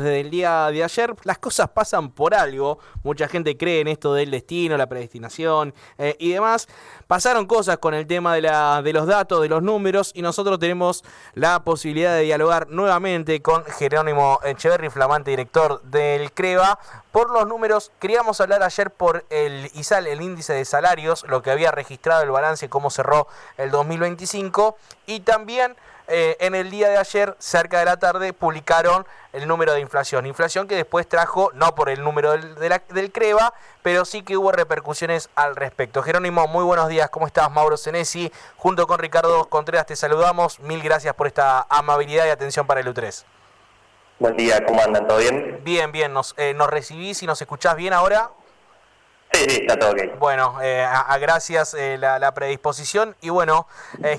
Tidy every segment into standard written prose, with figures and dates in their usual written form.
Desde el día de ayer, las cosas pasan por algo. Mucha gente cree en esto del destino, la predestinación y demás. Pasaron cosas con el tema de los datos, de los números, y nosotros tenemos la posibilidad de dialogar nuevamente con Jerónimo Echeverri, flamante director del CREVA. Por los números, queríamos hablar ayer por el ISAL, el índice de salarios, lo que había registrado el balance, cómo cerró el 2025, y también en el día de ayer, cerca de la tarde, publicaron el número de inflación. Inflación que después trajo, no por el número del CREVA, pero sí que hubo repercusiones al respecto. Jerónimo, muy buenos días, ¿cómo estás? Mauro Senesi, junto con Ricardo Contreras te saludamos. Mil gracias por esta amabilidad y atención para el U3. Buen día, ¿cómo andan? ¿Todo bien? Bien, bien, nos recibís y nos escuchás bien ahora. Sí, está todo ok. Bueno, gracias la predisposición y bueno,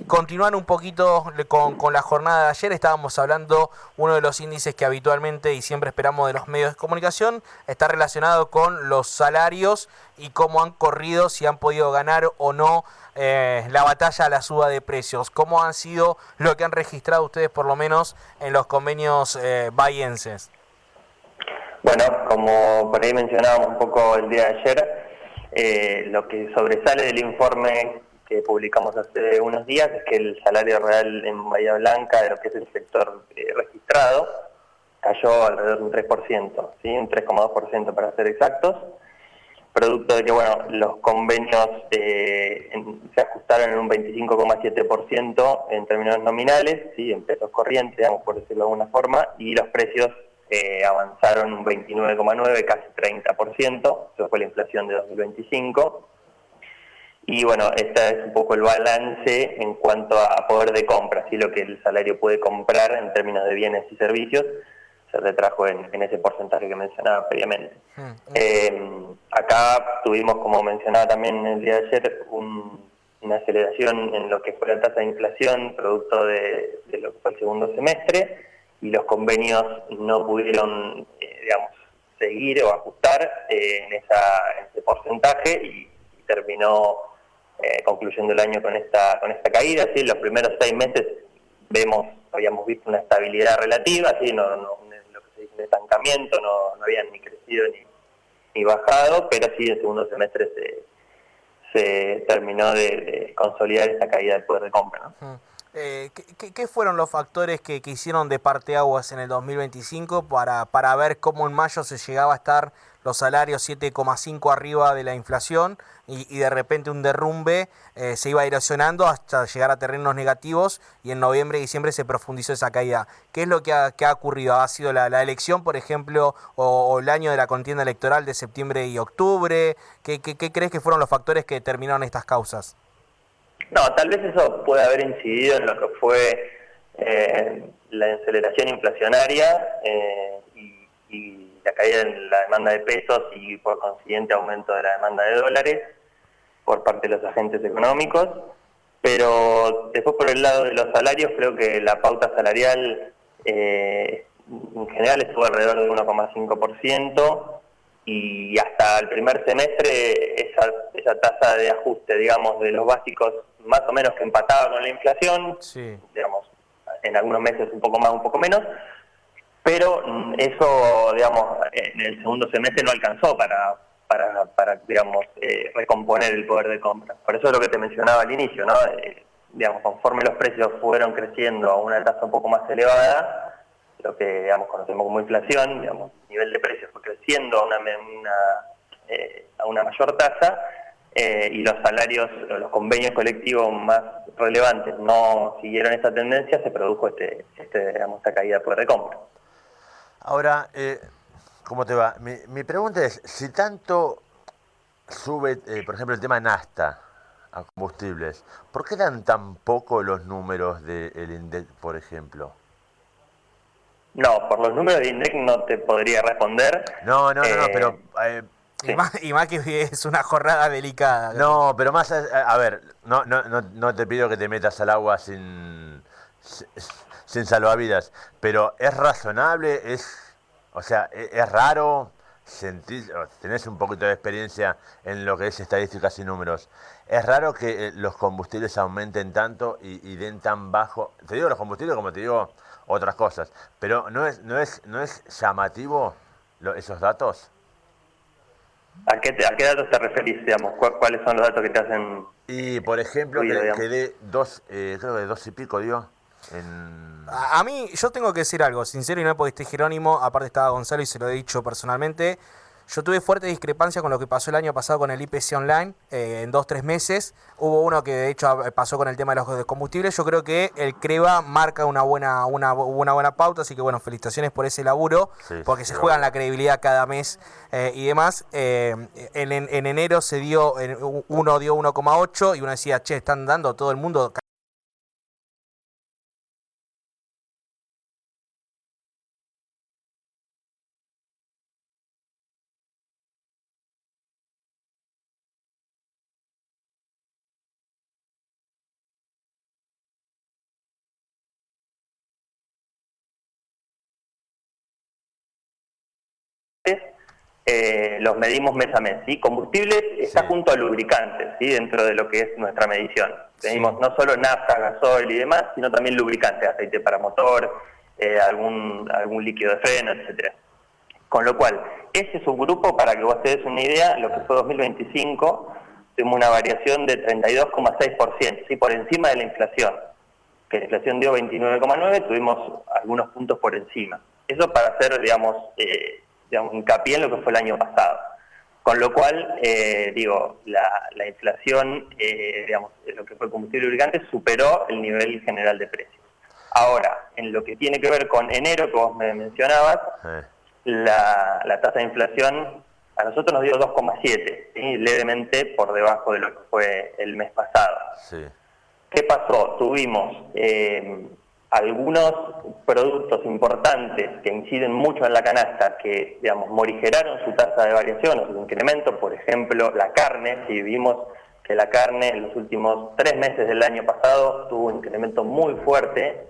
continuar un poquito con la jornada de ayer. Estábamos hablando, uno de los índices que habitualmente y siempre esperamos de los medios de comunicación está relacionado con los salarios y cómo han corrido, si han podido ganar o no la batalla a la suba de precios. ¿Cómo han sido lo que han registrado ustedes por lo menos en los convenios bahienses? Bueno, como por ahí mencionábamos un poco el día de ayer, lo que sobresale del informe que publicamos hace unos días es que el salario real en Bahía Blanca, de lo que es el sector registrado, cayó alrededor de un 3%, ¿sí? Un 3,2% para ser exactos, producto de que bueno, los convenios se ajustaron en un 25,7% en términos nominales, ¿sí? En pesos corrientes, digamos, por decirlo de alguna forma, y los precios avanzaron un 29,9%, casi 30%, eso fue la inflación de 2025. Y bueno, este es un poco el balance en cuanto a poder de compra, ¿sí? Lo que el salario puede comprar en términos de bienes y servicios, se retrajo en ese porcentaje que mencionaba previamente. Acá tuvimos, como mencionaba también el día de ayer, una aceleración en lo que fue la tasa de inflación, producto de lo que fue el segundo semestre, y los convenios no pudieron, digamos, seguir o ajustar en ese porcentaje y terminó concluyendo el año con esta caída. ¿Sí? En los primeros 6 meses habíamos visto una estabilidad relativa, ¿sí? No, lo que se dice un estancamiento, no habían ni crecido ni bajado, pero sí en el segundo semestre se terminó de consolidar esa caída del poder de compra, ¿no? ¿Qué fueron los factores que hicieron de parteaguas en el 2025 para ver cómo en mayo se llegaba a estar los salarios 7,5 arriba de la inflación y de repente un derrumbe se iba erosionando hasta llegar a terrenos negativos y en noviembre y diciembre se profundizó esa caída? ¿Qué es lo que ha ocurrido? ¿Ha sido la elección, por ejemplo, o el año de la contienda electoral de septiembre y octubre? ¿Qué crees que fueron los factores que determinaron estas causas? No, tal vez eso puede haber incidido en lo que fue la aceleración inflacionaria y la caída en la demanda de pesos y por consiguiente aumento de la demanda de dólares por parte de los agentes económicos, pero después por el lado de los salarios creo que la pauta salarial en general estuvo alrededor de 1,5%, y hasta el primer semestre esa tasa de ajuste, digamos, de los básicos más o menos que empataba con la inflación, sí. Digamos, en algunos meses un poco más, un poco menos, pero eso, digamos, en el segundo semestre no alcanzó para digamos, recomponer el poder de compra. Por eso es lo que te mencionaba al inicio, ¿no? Digamos, conforme los precios fueron creciendo a una tasa un poco más elevada, lo que, digamos, conocemos como inflación, digamos, el nivel de precios fue creciendo a una mayor tasa, y los salarios, los convenios colectivos más relevantes no siguieron esta tendencia, se produjo digamos, esta caída de poder de compra. Ahora, ¿cómo te va? Mi pregunta es, si tanto sube, por ejemplo, el tema nafta a combustibles, ¿por qué dan tan poco los números del INDEC, por ejemplo? No, por los números de INDEC no te podría responder. No, pero... Sí. Y más que es una jornada delicada. No, pero más, a ver, no te pido que te metas al agua sin salvavidas, pero es razonable, o sea, es raro, tenés un poquito de experiencia en lo que es estadísticas y números. Es raro que los combustibles aumenten tanto y den tan bajo. Te digo los combustibles como te digo otras cosas. Pero no es llamativo esos datos. ¿A qué datos te referís, digamos? ¿Cuáles son los datos que te hacen Y por ejemplo, ruido, digamos? que dé creo que 2 y pico dio en... A mí, yo tengo que decir algo, sincero y no porque esté Jerónimo, aparte estaba Gonzalo y se lo he dicho personalmente. Yo tuve fuerte discrepancia con lo que pasó el año pasado con el IPC Online, en 2-3 meses. Hubo uno que de hecho pasó con el tema de los combustibles. Yo creo que el CREVA marca una buena pauta, así que bueno, felicitaciones por ese laburo, Sí, porque sí, se juegan obvio. la credibilidad cada mes y demás. En enero se dio, uno dio 1,8 y uno decía, che, están dando todo el mundo. Los medimos mes a mes, ¿sí? Combustibles está Sí. junto a lubricantes, ¿sí? Dentro de lo que es nuestra medición. Medimos Sí. no solo nafta, gasoil y demás, sino también lubricantes, aceite para motor, algún líquido de freno, etcétera. Con lo cual, ese subgrupo, para que vos te des una idea, lo que fue 2025, tuvimos una variación de 32,6%, ¿sí? Por encima de la inflación, que la inflación dio 29,9, tuvimos algunos puntos por encima. Eso para hacer, digamos, hincapié en lo que fue el año pasado. Con lo cual, la inflación, lo que fue el combustible y lubricante, superó el nivel general de precios. Ahora, en lo que tiene que ver con enero, que vos me mencionabas, la tasa de inflación a nosotros nos dio 2,7, ¿sí? Levemente por debajo de lo que fue el mes pasado. Sí. ¿Qué pasó? Tuvimos algunos productos importantes que inciden mucho en la canasta que, digamos, morigeraron su tasa de variación o su incremento. Por ejemplo, la carne. Si vimos que la carne en los últimos 3 meses del año pasado tuvo un incremento muy fuerte,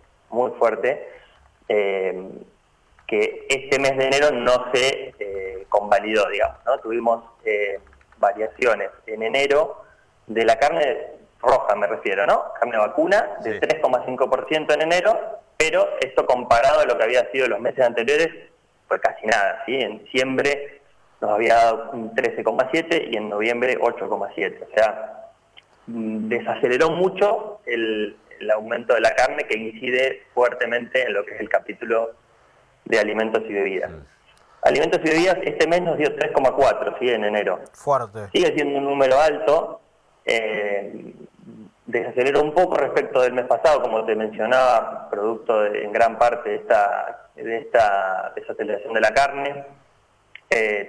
que este mes de enero no se convalidó, digamos, ¿no? Tuvimos variaciones en enero de la carne roja, me refiero, ¿no? Carne vacuna, de Sí. 3,5% en enero, pero esto comparado a lo que había sido los meses anteriores, fue casi nada, ¿sí? En diciembre nos había dado un 13,7 y en noviembre 8,7. O sea, desaceleró mucho el aumento de la carne, que incide fuertemente en lo que es el capítulo de alimentos y bebidas. Alimentos y bebidas este mes nos dio 3,4, ¿sí? En enero. Fuerte. Sigue siendo un número alto, desaceleró un poco respecto del mes pasado, como te mencionaba, producto en gran parte de esta desaceleración de la carne.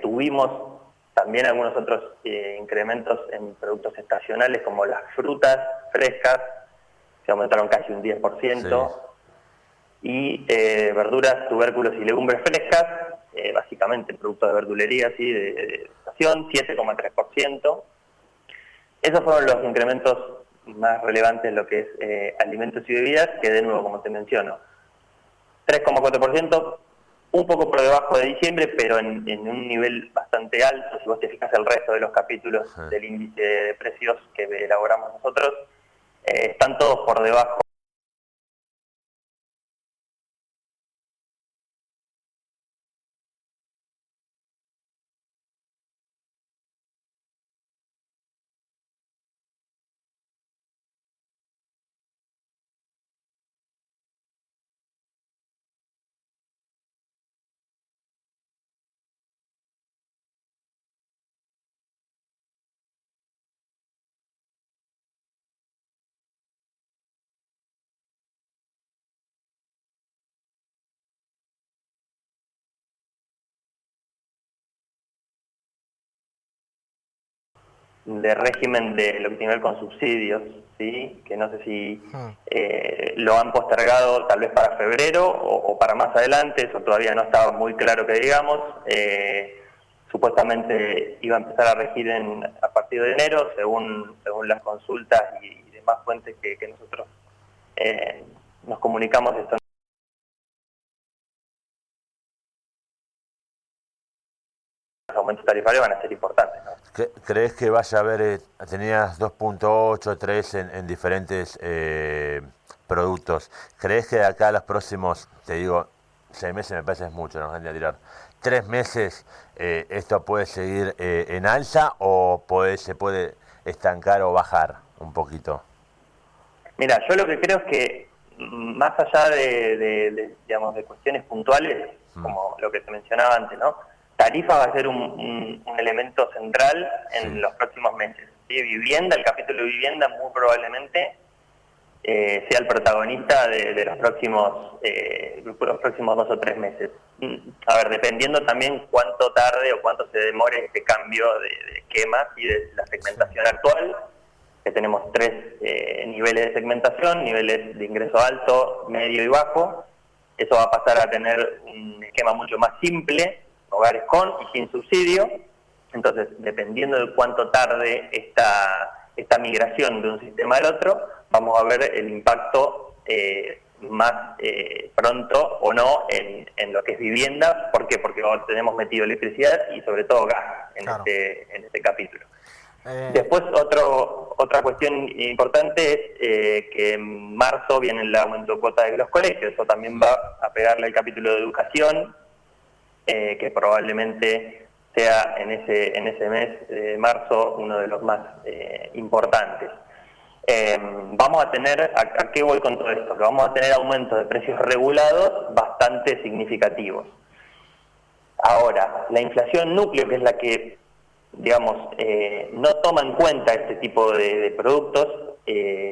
Tuvimos también algunos otros incrementos en productos estacionales, como las frutas frescas, que aumentaron casi un 10%. Sí. Y verduras, tubérculos y legumbres frescas, básicamente productos de verdulería, ¿sí? de estación, 7,3%. Esos fueron los incrementos más relevantes en lo que es alimentos y bebidas, que de nuevo, como te menciono, 3,4%, un poco por debajo de diciembre, pero en un nivel bastante alto. Si vos te fijas el resto de los capítulos del índice de precios que elaboramos nosotros, están todos por debajo. De régimen de lo que tiene que ver con subsidios, ¿sí? Que no sé si lo han postergado tal vez para febrero o para más adelante, eso todavía no estaba muy claro que digamos. Supuestamente iba a empezar a regir a partir de enero, según las consultas y demás fuentes que nosotros nos comunicamos. Esto los aumentos tarifarios van a ser importantes, ¿no? ¿Crees que vaya a haber, tenías 2,8, 3 en diferentes productos. ¿Crees que de acá a los próximos, te digo, 6 meses me parece es mucho, nos van a tirar, 3 meses, esto puede seguir en alza o se puede estancar o bajar un poquito? Mira, yo lo que creo es que más allá digamos, de cuestiones puntuales, como lo que te mencionaba antes, ¿no? Tarifa va a ser un elemento central en los próximos meses. ¿Sí? Vivienda, el capítulo de vivienda muy probablemente sea el protagonista de los próximos 2 o 3 meses. A ver, dependiendo también cuánto tarde o cuánto se demore este cambio de esquemas y de la segmentación actual, que tenemos 3 niveles de segmentación, niveles de ingreso alto, medio y bajo. Eso va a pasar a tener un esquema mucho más simple, hogares con y sin subsidio. Entonces, dependiendo de cuánto tarde esta migración de un sistema al otro, vamos a ver el impacto más pronto o no en lo que es vivienda. ¿Por qué? Porque tenemos metido electricidad y sobre todo gas en este capítulo. Después otra cuestión importante es que en marzo viene el aumento de cuotas de los colegios. Eso también va a pegarle al capítulo de educación, que probablemente sea en ese mes de marzo uno de los más importantes. Vamos a tener, ¿a qué voy con todo esto? Que vamos a tener aumentos de precios regulados bastante significativos. Ahora, la inflación núcleo, que es la que, digamos, no toma en cuenta este tipo de productos,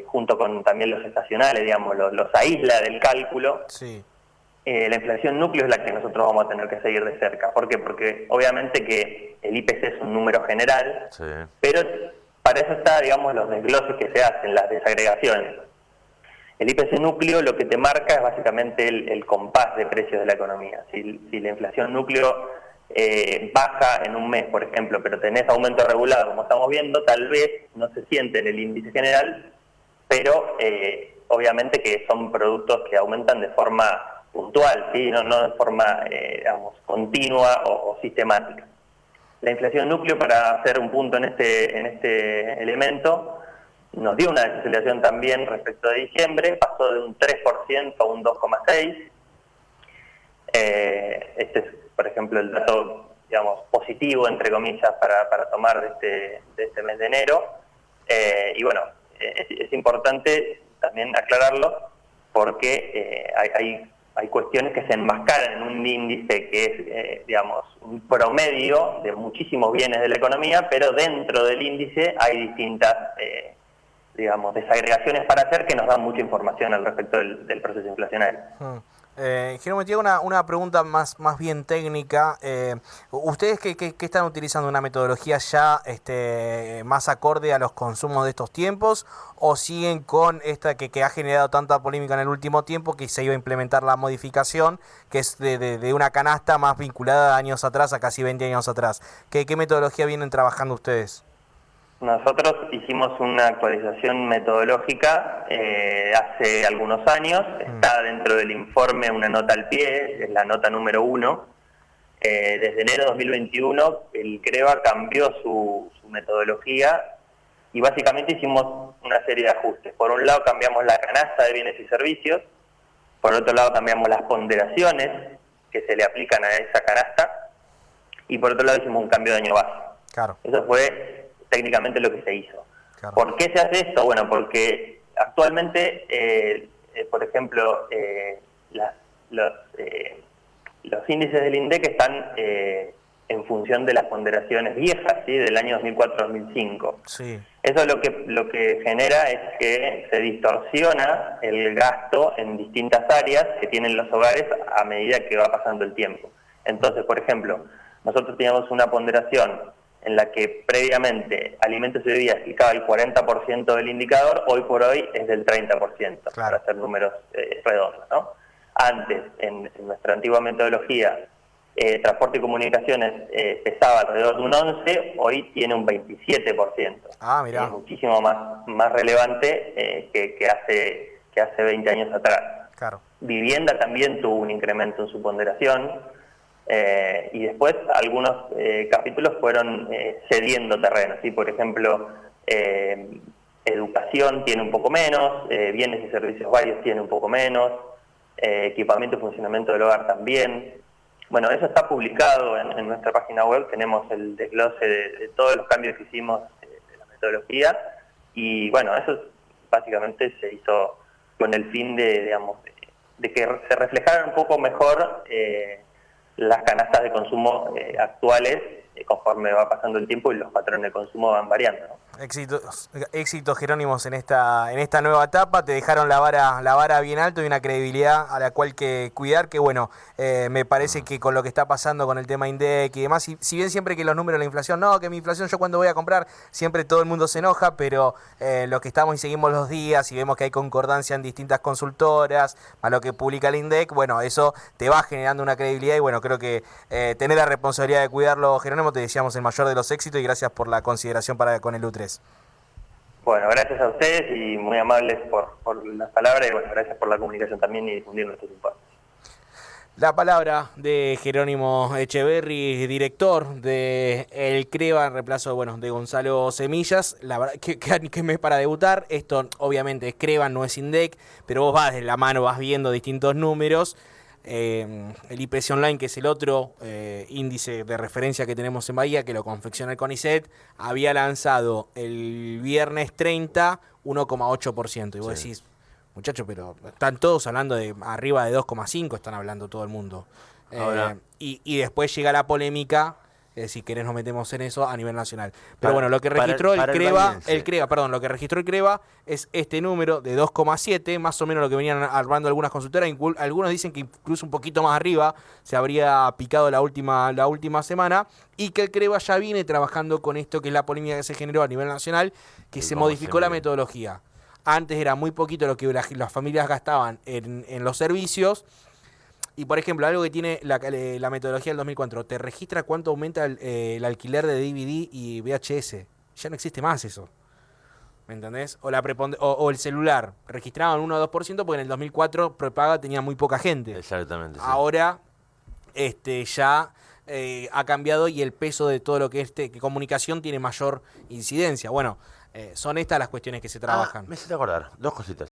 junto con también los estacionales, digamos, los aísla del cálculo. Sí. La inflación núcleo es la que nosotros vamos a tener que seguir de cerca. ¿Por qué? Porque obviamente que el IPC es un número general, pero para eso está, digamos, los desgloses que se hacen, las desagregaciones. El IPC núcleo lo que te marca es básicamente el compás de precios de la economía. Si la inflación núcleo baja en un mes, por ejemplo, pero tenés aumento regulado, como estamos viendo, tal vez no se siente en el índice general, pero obviamente que son productos que aumentan de forma puntual, ¿sí? No de forma, digamos, continua o sistemática. La inflación núcleo, para hacer un punto en este elemento, nos dio una desaceleración también respecto de diciembre, pasó de un 3% a un 2,6%. Este es, por ejemplo, el dato, digamos, positivo, entre comillas, para tomar de este mes de enero. Y bueno, es importante también aclararlo porque hay cuestiones que se enmascaran en un índice que es, digamos, un promedio de muchísimos bienes de la economía, pero dentro del índice hay distintas, digamos, desagregaciones para hacer que nos dan mucha información al respecto del proceso inflacionario. Jerónimo, te hago una pregunta más bien técnica. ¿Ustedes qué están utilizando? ¿Una metodología ya más acorde a los consumos de estos tiempos? ¿O siguen con esta que ha generado tanta polémica en el último tiempo, que se iba a implementar la modificación, que es de una canasta más vinculada a años atrás, a casi 20 años atrás? ¿Qué metodología vienen trabajando ustedes? Nosotros hicimos una actualización metodológica hace algunos años, está dentro del informe una nota al pie, es la nota número 1. Desde enero de 2021 el CREVA cambió su metodología y básicamente hicimos una serie de ajustes. Por un lado cambiamos la canasta de bienes y servicios, por otro lado cambiamos las ponderaciones que se le aplican a esa canasta y por otro lado hicimos un cambio de año base. Claro. Eso fue técnicamente lo que se hizo. Claro. ¿Por qué se hace esto? Bueno, porque actualmente, por ejemplo, los índices del INDEC están en función de las ponderaciones viejas, ¿sí? Del año 2004-2005. Sí. Eso lo que genera es que se distorsiona el gasto en distintas áreas que tienen los hogares a medida que va pasando el tiempo. Entonces, por ejemplo, nosotros teníamos una ponderación en la que previamente alimentos y bebidas aplicaba el 40% del indicador, hoy por hoy es del 30%, claro, para hacer números redondos, ¿no? Antes, en nuestra antigua metodología, transporte y comunicaciones pesaba alrededor de un 11%, hoy tiene un 27%. Ah, mirá. Es muchísimo más relevante que hace 20 años atrás. Claro. Vivienda también tuvo un incremento en su ponderación. Y después algunos capítulos fueron cediendo terreno, ¿sí? Por ejemplo, educación tiene un poco menos, bienes y servicios varios tiene un poco menos, equipamiento y funcionamiento del hogar también. Bueno, eso está publicado en nuestra página web, tenemos el desglose de todos los cambios que hicimos de la metodología, y bueno, eso básicamente se hizo con el fin de que se reflejaran un poco mejor las canastas de consumo actuales conforme va pasando el tiempo y los patrones de consumo van variando, ¿no? Éxitos, Jerónimos, en esta nueva etapa. Te dejaron la vara bien alto y una credibilidad a la cual que cuidar, que bueno, me parece que con lo que está pasando con el tema INDEC y demás, si bien siempre que los números de la inflación, no, que mi inflación yo cuando voy a comprar, siempre todo el mundo se enoja, pero los que estamos y seguimos los días y vemos que hay concordancia en distintas consultoras a lo que publica el INDEC, bueno, eso te va generando una credibilidad y bueno, creo que tener la responsabilidad de cuidarlo, Jerónimo, te deseamos el mayor de los éxitos y gracias por la consideración con el U3. Bueno, gracias a ustedes y muy amables por las palabras y bueno, gracias por la comunicación también y difundir nuestros informes. La palabra de Jerónimo Echeverri, director de El CREVA, en reemplazo de Gonzalo Semillas. La verdad que mes para debutar. Esto obviamente es CREVA, no es INDEC, pero vos vas de la mano, vas viendo distintos números. El IPC Online, que es el otro índice de referencia que tenemos en Bahía, que lo confecciona el CONICET, había lanzado el viernes 30 1,8%. Y vos decís, muchachos, pero están todos hablando de arriba de 2,5, están hablando todo el mundo. Y después llega la polémica, si querés nos metemos en eso a nivel nacional. Pero bueno, lo que registró el CREVA es este número de 2,7, más o menos lo que venían armando algunas consultoras. Algunos dicen que incluso un poquito más arriba se habría picado la última semana, y que el CREVA ya viene trabajando con esto que es la polémica que se generó a nivel nacional, que se modificó la metodología. Antes era muy poquito lo que las familias gastaban en los servicios. Y, por ejemplo, algo que tiene la metodología del 2004, te registra cuánto aumenta el alquiler de DVD y VHS. Ya no existe más eso. ¿Me entendés? O el celular. Registraban 1 o 2% porque en el 2004 prepaga tenía muy poca gente. Exactamente. Sí. Ahora ya ha cambiado y el peso de todo lo que es comunicación tiene mayor incidencia. Bueno, son estas las cuestiones que se trabajan. Me hiciste acordar, 2 cositas.